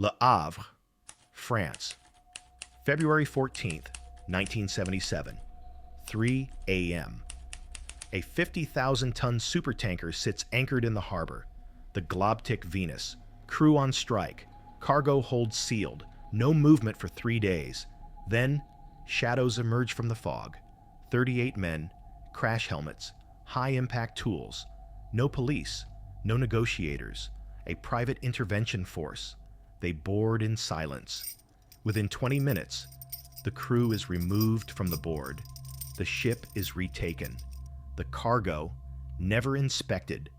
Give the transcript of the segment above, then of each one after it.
Le Havre, France, February 14th, 1977, 3 a.m. A 50,000-ton supertanker sits anchored in the harbor, the Globtik Venus, crew on strike, cargo hold sealed, no movement for 3 days. Then, shadows emerge from the fog. 38 men, crash helmets, high-impact tools, no police, no negotiators, a private intervention force. They board in silence. Within 20 minutes, the crew is removed from the board. The ship is retaken. The cargo, never inspected.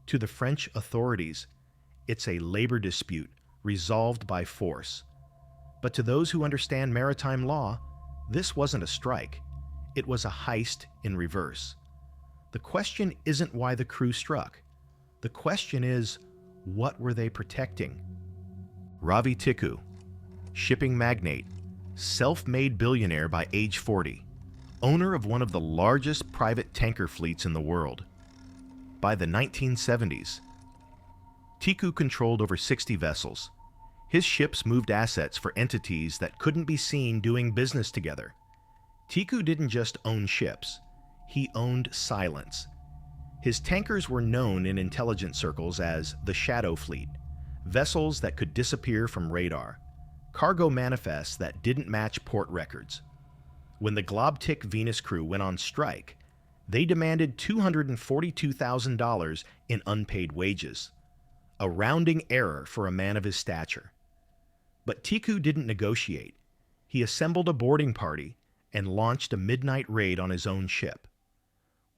To the French authorities, it's a labor dispute resolved by force. But to those who understand maritime law, this wasn't a strike. It was a heist in reverse. The question isn't why the crew struck. The question is, what were they protecting? Ravi Tikkoo, shipping magnate, self-made billionaire by age 40, owner of one of the largest private tanker fleets in the world. By the 1970s, Tikkoo controlled over 60 vessels. His ships moved assets for entities that couldn't be seen doing business together. Tikkoo didn't just own ships, he owned silence. His tankers were known in intelligence circles as the Shadow Fleet, vessels that could disappear from radar, cargo manifests that didn't match port records. When the Globtik Venus crew went on strike, they demanded $242,000 in unpaid wages, a rounding error for a man of his stature. But Tikkoo didn't negotiate. He assembled a boarding party and launched a midnight raid on his own ship.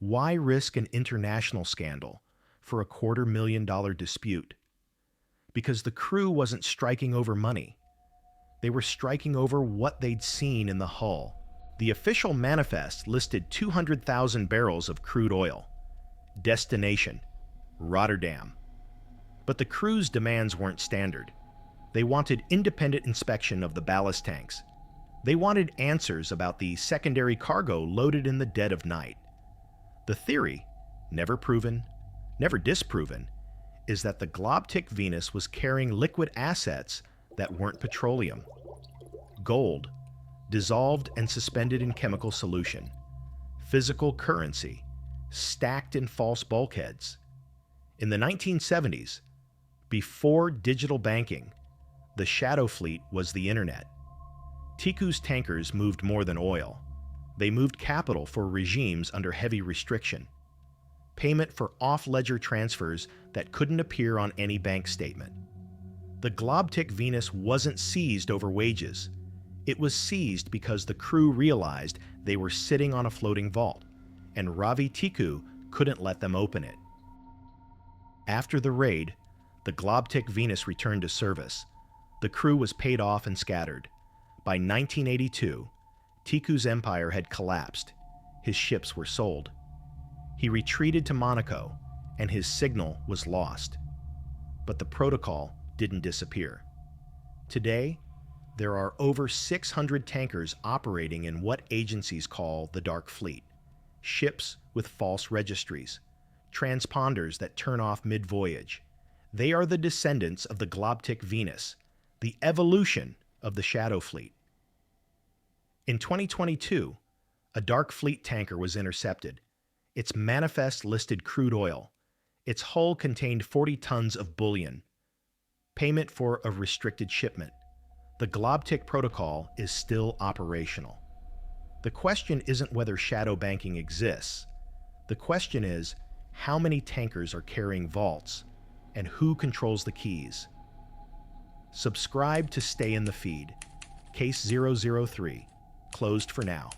Why risk an international scandal for a $250,000 dispute? Because the crew wasn't striking over money. They were striking over what they'd seen in the hull. The official manifest listed 200,000 barrels of crude oil. Destination, Rotterdam. But the crew's demands weren't standard. They wanted independent inspection of the ballast tanks. They wanted answers about the secondary cargo loaded in the dead of night. The theory, never proven, never disproven, is that the Globtik Venus was carrying liquid assets that weren't petroleum. Gold, dissolved and suspended in chemical solution. Physical currency, stacked in false bulkheads. In the 1970s, before digital banking, the Shadow Fleet was the internet. Tikkoo's tankers moved more than oil. They moved capital for regimes under heavy restriction. Payment for off-ledger transfers that couldn't appear on any bank statement. The Globtik Venus wasn't seized over wages. It was seized because the crew realized they were sitting on a floating vault, and Ravi Tikkoo couldn't let them open it. After the raid, the Globtik Venus returned to service. The crew was paid off and scattered. By 1982, Tikkoo's empire had collapsed. His ships were sold. He retreated to Monaco, and his signal was lost. But the protocol didn't disappear. Today, there are over 600 tankers operating in what agencies call the Dark Fleet, ships with false registries, transponders that turn off mid-voyage. They are the descendants of the Globtik Venus, the evolution of the Shadow Fleet. In 2022, a Dark Fleet tanker was intercepted. Its manifest listed crude oil. Its hull contained 40 tons of bullion. Payment for a restricted shipment. The Globtik protocol is still operational. The question isn't whether shadow banking exists. The question is, how many tankers are carrying vaults, and who controls the keys? Subscribe to stay in the feed. Case 003, closed for now.